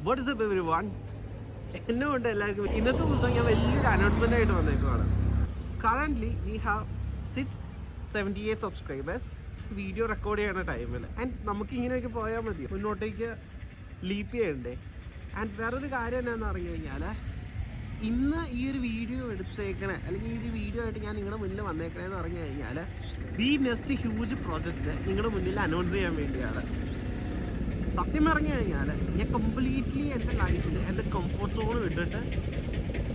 What is up everyone? എന്നോണ്ട് എല്ലാവർക്കും ഇന്നത്തെ ദിവസം ഞാൻ വലിയൊരു അനൗൺസ്മെൻ്റ് ആയിട്ട് വന്നേക്കുവാണ്. Currently we have 678 subscribers. Video record ചെയ്യുന്ന ടൈമിൽ ആൻഡ് നമുക്കിങ്ങനെയൊക്കെ പോയാൽ മതി, മുന്നോട്ടേക്ക് ലീപ്പ് ചെയ്യണ്ടേ. ആൻഡ് വേറൊരു കാര്യം എന്നാന്ന് പറഞ്ഞു കഴിഞ്ഞാൽ, ഇന്ന് ഈ ഒരു വീഡിയോ എടുത്തേക്കണേ അല്ലെങ്കിൽ ഈ ഒരു വീഡിയോ ആയിട്ട് ഞാൻ നിങ്ങളുടെ മുന്നിൽ വന്നേക്കണേന്ന് പറഞ്ഞു കഴിഞ്ഞാൽ ദി നെക്സ്റ്റ് ഹ്യൂജ് പ്രോജക്റ്റ് നിങ്ങളുടെ മുന്നിൽ അനൗൺസ് ചെയ്യാൻ വേണ്ടിയാണ്. സത്യം പറഞ്ഞു കഴിഞ്ഞാൽ ഞാൻ കംപ്ലീറ്റ്ലി എൻ്റെ ലൈഫിൽ എൻ്റെ കംഫർട്ട് സോൺ വിട്ടിട്ട്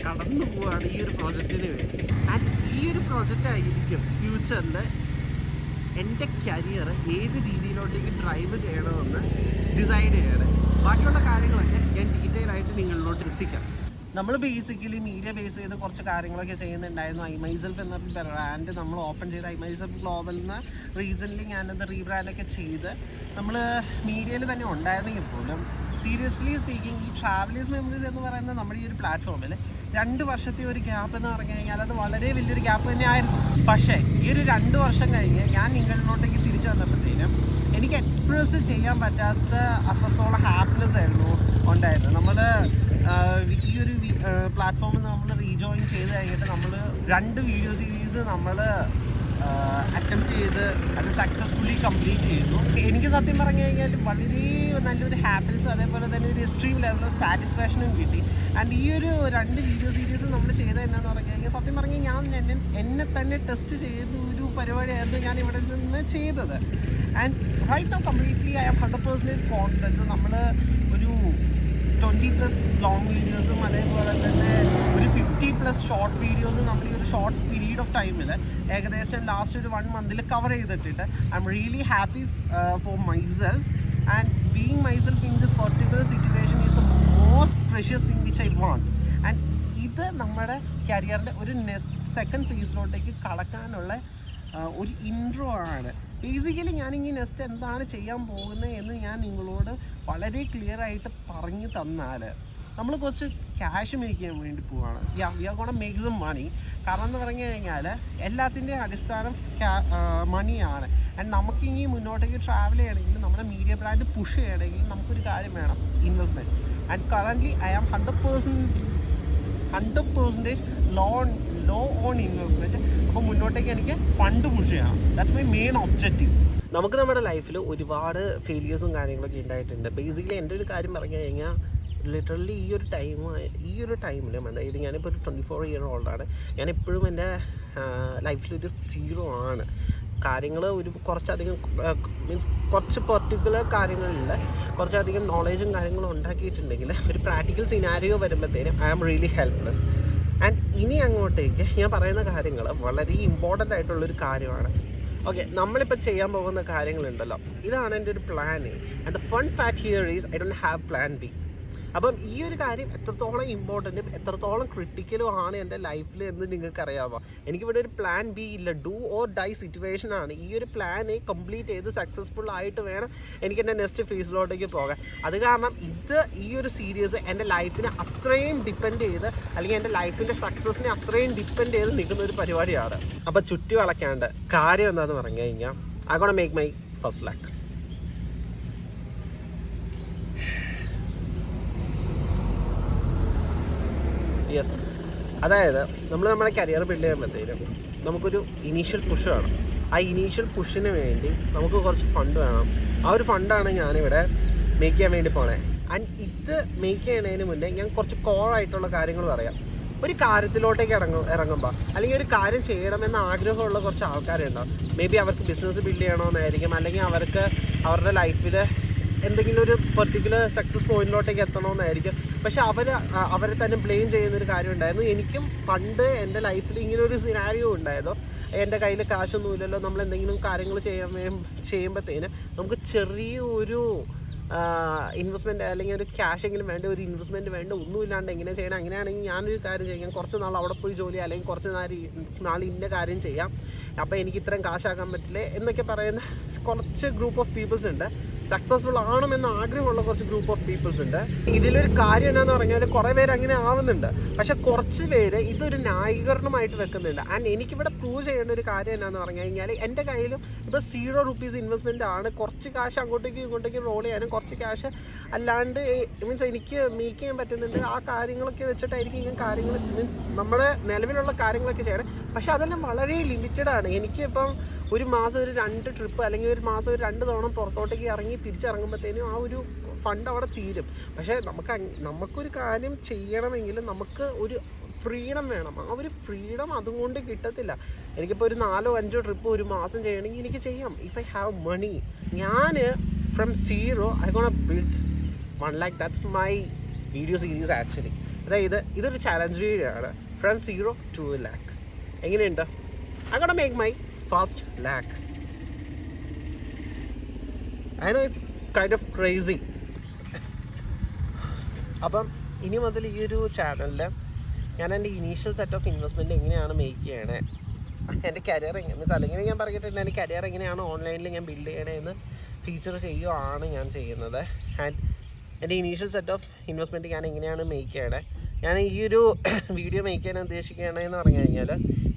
കടന്നു പോവുകയാണ് ഈ ഒരു പ്രോജക്റ്റിന് വേണ്ടി. ആൻഡ് ഈ ഒരു പ്രോജക്റ്റായിരിക്കും ഫ്യൂച്ചറിൽ എൻ്റെ കരിയർ ഏത് രീതിയിലോട്ടേക്ക് ഡ്രൈവ് ചെയ്യണമെന്ന് ഡിസൈഡ് ചെയ്യണം. ബാക്കിയുള്ള കാര്യങ്ങളൊക്കെ ഞാൻ ഡീറ്റെയിൽ ആയിട്ട് നിങ്ങളിലോട്ട് എത്തിക്കാം. നമ്മൾ ബേസിക്കലി മീഡിയ ബേസ് ചെയ്ത് കുറച്ച് കാര്യങ്ങളൊക്കെ ചെയ്യുന്നുണ്ടായിരുന്നു. ഐമൈസെൽഫ് എന്ന ബ്രാൻഡ് നമ്മൾ ഓപ്പൺ ചെയ്ത് ഐമൈസെൽഫ് ഗ്ലോബലിൽ നിന്ന് റീസെൻ്റ്ലി ഞാനത് റീബ്രാൻഡൊക്കെ ചെയ്ത് നമ്മൾ മീഡിയയിൽ തന്നെ ഉണ്ടായിരുന്നെങ്കിൽ പോലും സീരിയസ്ലി സ്പീക്കിംഗ് ഈ ട്രാവലേഴ്സ് മെമ്മറീസ് എന്ന് പറയുന്ന നമ്മുടെ ഈ ഒരു പ്ലാറ്റ്ഫോമിൽ 2 വർഷത്തെ ഒരു ഗ്യാപ്പ് എന്ന് പറഞ്ഞു കഴിഞ്ഞാൽ അത് വളരെ വലിയൊരു ഗ്യാപ്പ് തന്നെയായിരുന്നു. പക്ഷേ ഈ ഒരു 2 വർഷം കഴിഞ്ഞ് ഞാൻ നിങ്ങളിലോട്ടേക്ക് തിരിച്ചു വന്നപ്പോഴത്തേനും എനിക്ക് എക്സ്പ്രസ് ചെയ്യാൻ പറ്റാത്ത അത്രത്തോളം ഹാപ്പിനെസ് ആയിരുന്നു ഉണ്ടായിരുന്നു. നമ്മൾ ഈ ഒരു പ്ലാറ്റ്ഫോമിൽ നമ്മൾ റീജോയിൻ ചെയ്ത് കഴിഞ്ഞിട്ട് നമ്മൾ 2 വീഡിയോ സീരീസ് നമ്മൾ അറ്റംപ്റ്റ് ചെയ്ത് അത് സക്സസ്ഫുള്ളി കംപ്ലീറ്റ് ചെയ്തു. എനിക്ക് സത്യം പറഞ്ഞു കഴിഞ്ഞാൽ വളരെ നല്ലൊരു ഹാപ്പിനെസ്സും അതേപോലെ തന്നെ ഒരു എക്സ്ട്രീം ലെവൽ ഓഫ് സാറ്റിസ്ഫാക്ഷനും കിട്ടി. ആൻഡ് ഈ ഒരു 2 വീഡിയോ സീരീസ് നമ്മൾ ചെയ്തത് എന്നാന്ന് പറഞ്ഞു കഴിഞ്ഞാൽ സത്യം പറഞ്ഞാൽ ഞാൻ എന്നെ തന്നെ ടെസ്റ്റ് ചെയ്ത ഒരു പരിപാടിയായിരുന്നു ഞാൻ ഇവിടെ നിന്ന് ചെയ്തത്. And right now completely I am 100% confidence. നമ്മൾ ഒരു 20+ ലോങ് വീഡിയോസും അതേപോലെ തന്നെ ഒരു 50+ ഷോർട്ട് വീഡിയോസും നമ്മൾ ഈ ഒരു ഷോർട്ട് പീരീഡ് ഓഫ് ടൈമിൽ ഏകദേശം ലാസ്റ്റ് ഒരു 1 മന്തിൽ കവർ ചെയ്തിട്ടുണ്ട്. I am really happy for myself and being myself in this particular situation is the most precious thing which I want. And ഇത് നമ്മുടെ കരിയറിൻ്റെ ഒരു സെക്കൻഡ് ഫേസിലോട്ടേക്ക് കടക്കാനുള്ള ഒരു ഇൻട്രോ ആണ്. ബേസിക്കലി ഞാനിങ്ങനെ നെക്സ്റ്റ് എന്താണ് ചെയ്യാൻ പോകുന്നത് എന്ന് ഞാൻ നിങ്ങളോട് വളരെ ക്ലിയർ ആയിട്ട് പറഞ്ഞു തന്നാൽ നമ്മൾ കുറച്ച് ക്യാഷ് മേക്ക് ചെയ്യാൻ വേണ്ടി പോവുകയാണ്. We are gonna make some money. കാരണം എന്ന് പറഞ്ഞു കഴിഞ്ഞാൽ എല്ലാത്തിൻ്റെയും അടിസ്ഥാനം മണിയാണ്. ആൻഡ് നമുക്കിനി മുന്നോട്ടേക്ക് ട്രാവൽ ചെയ്യണമെങ്കിൽ നമ്മുടെ മീഡിയ ബ്രാൻഡ് പുഷ് ചെയ്യണമെങ്കിൽ നമുക്കൊരു കാര്യം വേണം, investment. And currently I am 100% low on investment. അപ്പോൾ മുന്നോട്ടേക്ക് എനിക്ക് ഫണ്ട് പുഷ് ചെയ്യണം. That's my main objective. നമുക്ക് നമ്മുടെ ലൈഫിൽ ഒരുപാട് ഫെയിലിയേഴ്സും കാര്യങ്ങളൊക്കെ ഉണ്ടായിട്ടുണ്ട്. ബേസിക്കലി എൻ്റെ ഒരു കാര്യം പറഞ്ഞു കഴിഞ്ഞാൽ ലിറ്ററലി ഈ ഒരു ടൈമിലും അതായത് ഞാനിപ്പോൾ ഒരു 24 ഇയർ ഓൾഡാണ്. ഞാനെപ്പോഴും എൻ്റെ ലൈഫിലൊരു 0 ആണ്. കാര്യങ്ങൾ കുറച്ചധികം മീൻസ് കുറച്ച് പെർട്ടിക്കുലർ കാര്യങ്ങളിൽ കുറച്ചധികം നോളേജും കാര്യങ്ങളും ഉണ്ടാക്കിയിട്ടുണ്ടെങ്കിൽ ഒരു പ്രാക്ടിക്കൽ സിനാരിയോ വരുമ്പോഴത്തേനും I am really helpless. And ഇനി അങ്ങോട്ടേക്ക് ഞാൻ പറയുന്ന കാര്യങ്ങൾ വളരെ ഇമ്പോർട്ടൻ്റ് ആയിട്ടുള്ളൊരു കാര്യമാണ്. ഓക്കെ, നമ്മളിപ്പോൾ ചെയ്യാൻ പോകുന്ന കാര്യങ്ങളുണ്ടല്ലോ, ഇതാണ് എൻ്റെ ഒരു plan A. And the fun fact here is I don't have plan B. അപ്പം ഈ ഒരു കാര്യം എത്രത്തോളം ഇമ്പോർട്ടൻറ്റും എത്രത്തോളം ക്രിട്ടിക്കലും ആണ് എൻ്റെ ലൈഫിൽ എന്ന് നിങ്ങൾക്കറിയാമോ. എനിക്കിവിടെ ഒരു പ്ലാൻ ബി ഇല്ല. ഡു ഓർ ഡൈ സിറ്റുവേഷനാണ്. ഈ ഒരു പ്ലാൻ എ കംപ്ലീറ്റ് ചെയ്ത് സക്സസ്ഫുൾ ആയിട്ട് വേണം എനിക്ക് എൻ്റെ നെക്സ്റ്റ് ഫേസിലോട്ടേക്ക് പോകാൻ. അത് കാരണം ഈ ഒരു സീരീസ് എൻ്റെ ലൈഫിനെ അത്രയും ഡിപ്പെൻഡ് ചെയ്ത് അല്ലെങ്കിൽ എൻ്റെ ലൈഫിൻ്റെ സക്സസിനെ അത്രയും ഡിപ്പെൻഡ് ചെയ്ത് നിൽക്കുന്ന ഒരു പരിപാടിയാണ്. അപ്പോൾ ചുറ്റി വളയ്ക്കാണ്ട് കാര്യം എന്താണെന്ന് പറഞ്ഞു കഴിഞ്ഞാൽ I gonna make my first lakh. Yes, അതായത് നമ്മുടെ കരിയർ ബിൽഡ് ചെയ്യുമ്പോഴത്തേനും നമുക്കൊരു ഇനീഷ്യൽ പുഷ് വേണം. ആ ഇനീഷ്യൽ പുഷിന് വേണ്ടി നമുക്ക് കുറച്ച് ഫണ്ട് വേണം. ആ ഒരു ഫണ്ടാണ് ഞാനിവിടെ മേക്ക് ചെയ്യാൻ വേണ്ടി പോണേ. ആൻഡ് ഇത് മേക്ക് ചെയ്യുന്നതിന് മുന്നേ ഞാൻ കുറച്ച് കോറായിട്ടുള്ള കാര്യങ്ങൾ പറയാം. ഒരു കാര്യത്തിലോട്ടേക്ക് ഇറങ്ങുമ്പോൾ അല്ലെങ്കിൽ ഒരു കാര്യം ചെയ്യണമെന്ന് ആഗ്രഹമുള്ള കുറച്ച് ആൾക്കാരുണ്ടാവും. മേ ബി അവർക്ക് ബിസിനസ് ബിൽഡ് ചെയ്യണമെന്നായിരിക്കും, അല്ലെങ്കിൽ അവർക്ക് അവരുടെ ലൈഫിൽ എന്തെങ്കിലും ഒരു പെർട്ടിക്കുലർ സക്സസ് പോയിന്റിലോട്ടേക്ക് എത്തണമെന്നായിരിക്കും. പക്ഷെ അവരെ തന്നെ ബ്ലെയിം ചെയ്യുന്നൊരു കാര്യം ഉണ്ടായിരുന്നു. എനിക്കും പണ്ട് എൻ്റെ ലൈഫിൽ ഇങ്ങനെ ഒരു സിനാരിയോ ഉണ്ടായതോ, എൻ്റെ കയ്യിൽ കാശൊന്നുമില്ലല്ലോ, നമ്മൾ എന്തെങ്കിലും കാര്യങ്ങൾ ചെയ്യുമ്പോഴത്തേന് നമുക്ക് ചെറിയൊരു ഇൻവെസ്റ്റ്മെൻറ്റ് അല്ലെങ്കിൽ ഒരു ക്യാഷെങ്കിലും വേണ്ട, ഒരു ഇൻവെസ്റ്റ്മെൻറ്റ് വേണ്ട, ഒന്നുമില്ലാണ്ട് എങ്ങനെ ചെയ്യണം. അങ്ങനെയാണെങ്കിൽ ഞാനൊരു കാര്യം ചെയ്യാം, കുറച്ച് നാൾ അവിടെ പോയി ജോലി അല്ലെങ്കിൽ കുറച്ച് നാൾ ഇന്ന കാര്യം ചെയ്യാം, അപ്പോൾ എനിക്ക് ഇത്രയും കാശാക്കാൻ പറ്റില്ലേ എന്നൊക്കെ പറയുന്ന കുറച്ച് ഗ്രൂപ്പ് ഓഫ് പീപ്പിൾസ് ഉണ്ട്. സക്സസ്ഫുൾ ആവണമെന്ന് ആഗ്രഹമുള്ള കുറച്ച് ഗ്രൂപ്പ് ഓഫ് പീപ്പിൾസ് ഉണ്ട്. ഇതിലൊരു കാര്യം എന്താണെന്ന് പറഞ്ഞാൽ കുറേ പേര് അങ്ങനെ ആവുന്നുണ്ട്, പക്ഷെ കുറച്ച് പേര് ഇതൊരു ന്യായീകരണമായിട്ട് വെക്കുന്നുണ്ട്. ആൻഡ് എനിക്കിവിടെ പ്രൂവ് ചെയ്യേണ്ട ഒരു കാര്യം എന്താണെന്ന് പറഞ്ഞു കഴിഞ്ഞാൽ എൻ്റെ കയ്യിലും ഇപ്പോൾ 0 rupees ഇൻവെസ്റ്റ്മെൻ്റ് ആണ്. കുറച്ച് ക്യാഷ് അങ്ങോട്ടേക്കും ഇങ്ങോട്ടേക്കും റോൾ ചെയ്യാനും കുറച്ച് ക്യാഷ് അല്ലാണ്ട് മീൻസ് എനിക്ക് മേക്ക് ചെയ്യാൻ പറ്റുന്നുണ്ട്. ആ കാര്യങ്ങളൊക്കെ വെച്ചിട്ടായിരിക്കും ഞാൻ കാര്യങ്ങൾ മീൻസ് നമ്മുടെ നിലവിലുള്ള കാര്യങ്ങളൊക്കെ ചെയ്യണം. പക്ഷെ അതെല്ലാം വളരെ ലിമിറ്റഡ് ആണ്. എനിക്കിപ്പം ഒരു മാസം ഒരു 2 ട്രിപ്പ് അല്ലെങ്കിൽ ഒരു മാസം ഒരു 2 തവണ പുറത്തോട്ടേക്ക് ഇറങ്ങി തിരിച്ചിറങ്ങുമ്പോഴത്തേനും ആ ഒരു ഫണ്ട് അവിടെ തീരും. പക്ഷേ നമുക്കൊരു കാര്യം ചെയ്യണമെങ്കിൽ നമുക്ക് ഒരു ഫ്രീഡം വേണം. ആ ഒരു ഫ്രീഡം അതുകൊണ്ട് കിട്ടത്തില്ല. എനിക്കിപ്പോൾ ഒരു 4-5 ട്രിപ്പ് ഒരു മാസം ചെയ്യണമെങ്കിൽ എനിക്ക് ചെയ്യാം. If I have money. ഞാൻ from 0 I gonna build 1 lakh. That's my video series actually. അതായത് ഇതൊരു ചാലഞ്ച് വീഡിയോ ആണ്. From 0 to 1 lakh. എങ്ങനെയുണ്ട്? I gonna make my first lakh. I know it's kind of crazy. അപ്പം ഇനി മുതൽ ഈ ഒരു ചാനലിൽ ഞാൻ എൻ്റെ ഇനീഷ്യൽ സെറ്റ് ഓഫ് ഇൻവെസ്റ്റ്മെൻറ്റ് എങ്ങനെയാണ് മേക്ക് ചെയ്യണേ, എൻ്റെ കരിയർ മീൻസ് അല്ലെങ്കിൽ ഞാൻ പറഞ്ഞിട്ടുണ്ട് എൻ്റെ കരിയർ എങ്ങനെയാണ് ഓൺലൈനിൽ ഞാൻ ബിൽഡ് ചെയ്യണേ എന്ന് ഫീച്ചർ ചെയ്യുകയാണ് ഞാൻ ചെയ്യുന്നത്. ആൻഡ് എൻ്റെ ഇനീഷ്യൽ സെറ്റ് ഓഫ് ഇൻവെസ്റ്റ്മെൻറ്റ് ഞാൻ എങ്ങനെയാണ് മേക്ക് ചെയ്യണേ. ഞാൻ ഈ ഒരു വീഡിയോ മേക്ക് ചെയ്യാൻ ഉദ്ദേശിക്കുകയാണെന്ന് പറഞ്ഞു കഴിഞ്ഞാൽ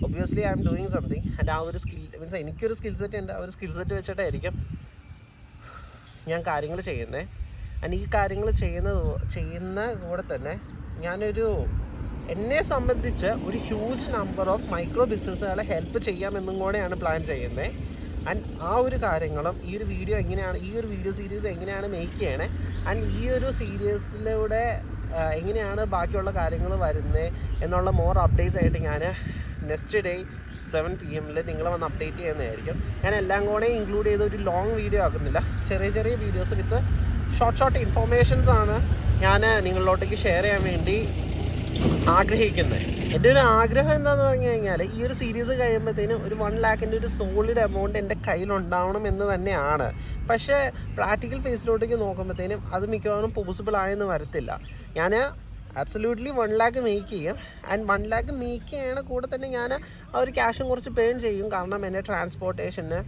obviously I am doing something. And ആ ഒരു സ്കിൽ മീൻസ് എനിക്കൊരു സ്കിൽ സെറ്റ് ഉണ്ട്. ആ ഒരു സ്കിൽ സെറ്റ് വെച്ചിട്ടായിരിക്കും ഞാൻ കാര്യങ്ങൾ ചെയ്യുന്നത്. ആൻഡ് ഈ കാര്യങ്ങൾ ചെയ്യുന്ന കൂടെ തന്നെ ഞാനൊരു എന്നെ സംബന്ധിച്ച് ഒരു ഹ്യൂജ് നമ്പർ ഓഫ് മൈക്രോ ബിസിനസ്സുകളെ ഹെൽപ്പ് ചെയ്യാമെന്നും കൂടെയാണ് പ്ലാൻ ചെയ്യുന്നത്. ആൻഡ് ആ ഒരു കാര്യങ്ങളും ഈ ഒരു വീഡിയോ എങ്ങനെയാണ്, ഈ ഒരു വീഡിയോ സീരീസ് എങ്ങനെയാണ് മേക്ക് ചെയ്യണേ, ആൻഡ് ഈ ഒരു സീരീസിലൂടെ എങ്ങനെയാണ് ബാക്കിയുള്ള കാര്യങ്ങൾ വരുന്നത് എന്നുള്ള മോർ അപ്ഡേറ്റ്സ് ആയിട്ട് ഞാൻ നെക്സ്റ്റ് ഡേ 7 PM നിങ്ങളെ വന്ന് അപ്ഡേറ്റ് ചെയ്യുന്നതായിരിക്കും. ഞാൻ എല്ലാം കൂടെ ഇൻക്ലൂഡ് ചെയ്ത് ഒരു ലോങ് വീഡിയോ ആക്കുന്നില്ല. ചെറിയ ചെറിയ വീഡിയോസ് വിത്ത് ഷോർട്ട് ഇൻഫോർമേഷൻസ് ആണ് ഞാൻ നിങ്ങളിലോട്ടേക്ക് ഷെയർ ചെയ്യാൻ വേണ്ടി ആഗ്രഹിക്കുന്നത്. എൻ്റെ ഒരു ആഗ്രഹം എന്താണെന്ന് പറഞ്ഞു കഴിഞ്ഞാൽ ഈ ഒരു സീരീസ് കഴിയുമ്പോഴത്തേനും ഒരു 1 lakhൻ്റെ ഒരു സോളിഡ് എമൗണ്ട് എൻ്റെ കയ്യിലുണ്ടാവണം എന്ന് തന്നെയാണ്. പക്ഷേ പ്രാക്ടിക്കൽ ഫേസിലോട്ടേക്ക് നോക്കുമ്പോഴത്തേനും അത് മിക്കവാറും പോസിബിൾ ആയെന്ന് വരത്തില്ല. ഞാൻ ആബ്സല്യൂട്ട്ലി 1 lakh മേക്ക് ചെയ്യും. ആൻഡ് 1 lakh മേക്ക് ചെയ്യണ കൂടെ തന്നെ ഞാൻ ആ ഒരു ക്യാഷും കുറച്ച് പേൺ ചെയ്യും. കാരണം എൻ്റെ ട്രാൻസ്പോർട്ടേഷന്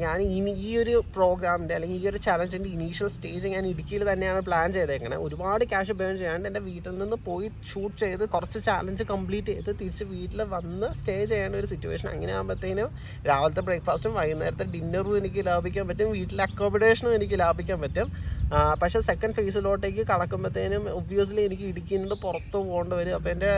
ഞാൻ ഈ ഒരു പ്രോഗ്രാമിൻ്റെ അല്ലെങ്കിൽ ഈ ഒരു ചലഞ്ചിൻ്റെ ഇനീഷ്യൽ സ്റ്റേജ് ഞാൻ ഇടുക്കിയിൽ തന്നെയാണ് പ്ലാൻ ചെയ്തേക്കണത്. ഒരുപാട് ക്യാഷ് പേൺ ചെയ്യാണ്ട് എൻ്റെ വീട്ടിൽ നിന്ന് പോയി ഷൂട്ട് ചെയ്ത് കുറച്ച് ചാലഞ്ച് കംപ്ലീറ്റ് ചെയ്ത് തിരിച്ച് വീട്ടിൽ വന്ന് സ്റ്റേ ചെയ്യേണ്ട ഒരു സിറ്റുവേഷൻ. അങ്ങനെ ആകുമ്പോഴത്തേനും രാവിലത്തെ ബ്രേക്ക്ഫാസ്റ്റും വൈകുന്നേരത്തെ ഡിന്നറും എനിക്ക് ലാഭിക്കാൻ പറ്റും, വീട്ടിലെ അക്കോമഡേഷനും എനിക്ക് ലാഭിക്കാൻ പറ്റും. പക്ഷേ സെക്കൻഡ് ഫേസിലോട്ടേക്ക് കടക്കുമ്പോഴത്തേനും ഒബ്വിയസ്ലി എനിക്ക് ഇടുക്കിയിൽ നിന്ന് പുറത്ത് പോകേണ്ടി വരും. അപ്പോൾ എൻ്റെ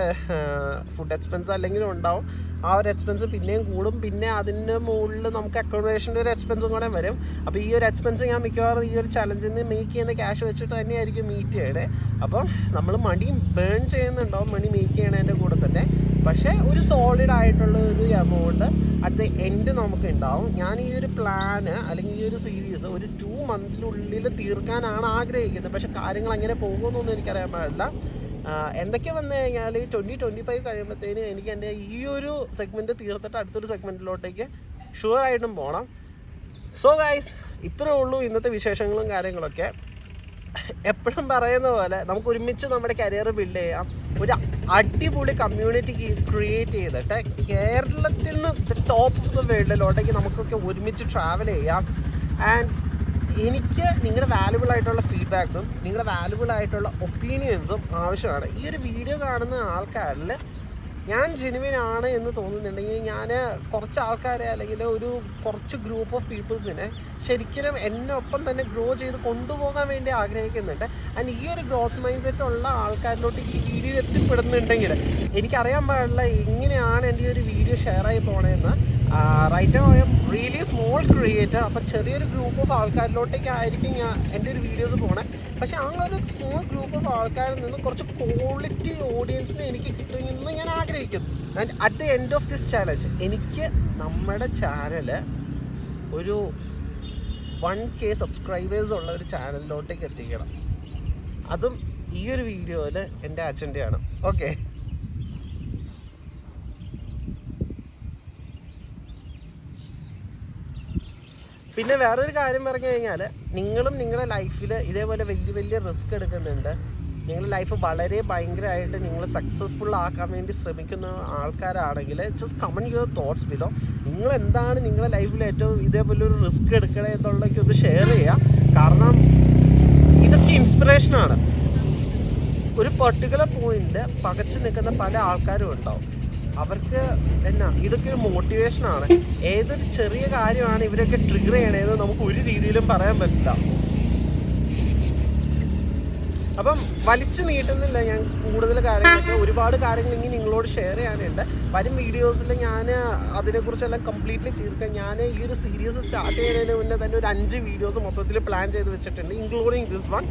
ഫുഡ് എക്സ്പെൻസ് അല്ലെങ്കിലും ഉണ്ടാവും. ആ ഒരു എക്സ്പെൻസ് പിന്നെയും കൂടും. പിന്നെ അതിൻ്റെ മുകളിൽ നമുക്ക് അക്കോമഡേഷൻ്റെ ഒരു എക്സ്പെൻസും കൂടെ വരും. അപ്പോൾ ഈ ഒരു എക്സ്പെൻസ് ഞാൻ മിക്കവാറും ഈ ഒരു ചലഞ്ചിൽ നിന്ന് മേക്ക് ചെയ്യുന്ന ക്യാഷ് വെച്ചിട്ട് തന്നെയായിരിക്കും മീറ്റ് ചെയ്യണേ. അപ്പം നമ്മൾ മണി ബേൺ ചെയ്യുന്നുണ്ടാവും മണി മേക്ക് ചെയ്യണതിൻ്റെ കൂടെ തന്നെ. പക്ഷേ ഒരു സോളിഡ് ആയിട്ടുള്ള ഒരു എമൗണ്ട് അറ്റ് ദ എൻഡ് നമുക്ക് ഉണ്ടാവും. ഞാൻ ഈ ഒരു പ്ലാന് അല്ലെങ്കിൽ ഈ ഒരു സീരീസ് ഒരു 2 months തീർക്കാനാണ് ആഗ്രഹിക്കുന്നത്. പക്ഷേ കാര്യങ്ങൾ എങ്ങനെ പോകുമെന്നൊന്നും എനിക്കറിയാൻ പാടില്ല. എന്തൊക്കെ വന്നു കഴിഞ്ഞാൽ 2025 കഴിയുമ്പോഴത്തേനും എനിക്ക് എൻ്റെ ഈ ഒരു സെഗ്മെൻറ്റ് തീർത്തിട്ട് അടുത്തൊരു സെഗ്മെൻറ്റിലോട്ടേക്ക് ഷുവറായിട്ടും പോകണം. സോ ഗൈസ്, ഇത്രയേ ഉള്ളൂ ഇന്നത്തെ വിശേഷങ്ങളും കാര്യങ്ങളൊക്കെ. എപ്പോഴും പറയുന്ന പോലെ നമുക്ക് ഒരുമിച്ച് നമ്മുടെ കരിയർ ബിൽഡ് ചെയ്യാം. ഒരു അടിപൊളി കമ്മ്യൂണിറ്റി ക്രിയേറ്റ് ചെയ്തിട്ട് കേരളത്തിൽ നിന്ന് ടോപ്പ് ഓഫ് ദ വേൾഡിലോട്ടേക്ക് നമുക്കൊക്കെ ഒരുമിച്ച് ട്രാവൽ ചെയ്യാം. ആൻഡ് എനിക്ക് നിങ്ങളുടെ വാല്യുബിൾ ആയിട്ടുള്ള ഫീഡ്ബാക്സും നിങ്ങളുടെ വാല്യുബിൾ ആയിട്ടുള്ള ഒപ്പീനിയൻസും ആവശ്യമാണ്. ഈ ഒരു വീഡിയോ കാണുന്ന ആൾക്കാരിൽ ഞാൻ ജെനുവിൻ ആണ് എന്ന് തോന്നുന്നുണ്ടെങ്കിൽ ഞാൻ കുറച്ച് ആൾക്കാരെ അല്ലെങ്കിൽ ഒരു കുറച്ച് ഗ്രൂപ്പ് ഓഫ് പീപ്പിൾസിനെ ശരിക്കും എന്നൊപ്പം തന്നെ ഗ്രോ ചെയ്ത് കൊണ്ടുപോകാൻ വേണ്ടി ആഗ്രഹിക്കുന്നുണ്ട്. ആൻഡ് ഈ ഒരു ഗ്രോത്ത് മൈൻഡ് സെറ്റ് ഉള്ള ആൾക്കാരിലോട്ട് ഈ വീഡിയോ എത്തിപ്പെടുന്നുണ്ടെങ്കിൽ എനിക്കറിയാൻ പാടില്ല എങ്ങനെയാണ് എൻ്റെ ഈ ഒരു വീഡിയോ ഷെയർ ആയി പോകണമെന്ന്. Right now I am really small creator. അപ്പോൾ ചെറിയൊരു ഗ്രൂപ്പ് ഓഫ് ആൾക്കാരിലോട്ടേക്കായിരിക്കും ഞാൻ എൻ്റെ ഒരു വീഡിയോസ് പോകണേ. പക്ഷേ ആ ഒരു സ്മോൾ ഗ്രൂപ്പ് ഓഫ് ആൾക്കാരിൽ നിന്ന് കുറച്ച് ക്വാളിറ്റി ഓഡിയൻസിനെ എനിക്ക് കിട്ടുമെന്ന് ഞാൻ ആഗ്രഹിക്കുന്നു. And at the end of this challenge എനിക്ക് നമ്മുടെ ചാനൽ ഒരു 1K സബ്സ്ക്രൈബേഴ്സ് ഉള്ള ഒരു ചാനലിലോട്ടേക്ക് എത്തിക്കണം. അതും ഈ ഒരു വീഡിയോയിൽ എൻ്റെ അജണ്ടയാണ്. ഓക്കെ, പിന്നെ വേറൊരു കാര്യം പറഞ്ഞു കഴിഞ്ഞാൽ നിങ്ങളും നിങ്ങളുടെ ലൈഫിൽ ഇതേപോലെ വലിയ റിസ്ക് എടുക്കുന്നുണ്ട്. നിങ്ങളുടെ ലൈഫ് വളരെ ഭയങ്കരമായിട്ട് നിങ്ങൾ സക്സസ്ഫുൾ ആക്കാൻ വേണ്ടി ശ്രമിക്കുന്ന ആൾക്കാരാണെങ്കിൽ just comment your thoughts below. നിങ്ങൾ എന്താണ് നിങ്ങളുടെ ലൈഫിൽ ഏറ്റവും ഇതേപോലെ ഒരു റിസ്ക് എടുക്കണേ എന്നുള്ളതൊക്കെ ഒന്ന് ഷെയർ ചെയ്യുക. കാരണം ഇതൊക്കെ ഇൻസ്പിറേഷനാണ്. ഒരു പെർട്ടിക്കുലർ പോയിന്റ് പകച്ചു നിൽക്കുന്ന പല ആൾക്കാരും ഉണ്ടാവും. അവർക്ക് ഇതൊക്കെ ഒരു മോട്ടിവേഷനാണ്. ഏതൊരു ചെറിയ കാര്യമാണ് ഇവരൊക്കെ ട്രിഗർ ചെയ്യണതെന്ന് നമുക്ക് ഒരു രീതിയിലും പറയാൻ പറ്റില്ല. അപ്പം വലിച്ചു നീട്ടുന്നില്ല ഞാൻ കൂടുതൽ കാര്യങ്ങളൊക്കെ. ഒരുപാട് കാര്യങ്ങൾ ഇനി നിങ്ങളോട് ഷെയർ ചെയ്യാനുണ്ട്. വരും വീഡിയോസിൽ ഞാൻ അതിനെക്കുറിച്ചെല്ലാം കംപ്ലീറ്റ്ലി തീർക്കാം. ഞാൻ ഈ ഒരു സീരീസ് സ്റ്റാർട്ട് ചെയ്യുന്നതിന് മുന്നേ തന്നെ ഒരു 5 വീഡിയോസ് മൊത്തത്തിൽ പ്ലാൻ ചെയ്ത് വെച്ചിട്ടുണ്ട്, ഇൻക്ലൂഡിങ് ദിസ് വൺ.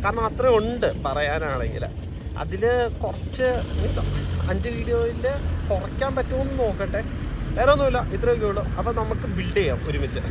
കാരണം അത്ര ഉണ്ട് പറയാനാണെങ്കിൽ. അതിൽ കുറച്ച് മീൻസ് 5 വീഡിയോയിൽ കുറയ്ക്കാൻ പറ്റുമെന്ന് നോക്കട്ടെ. വേറെ ഒന്നുമില്ല, ഇത്രയൊക്കെ ഉള്ളൂ. അപ്പോൾ നമുക്ക് ബിൽഡ് ചെയ്യാം ഒരുമിച്ച്.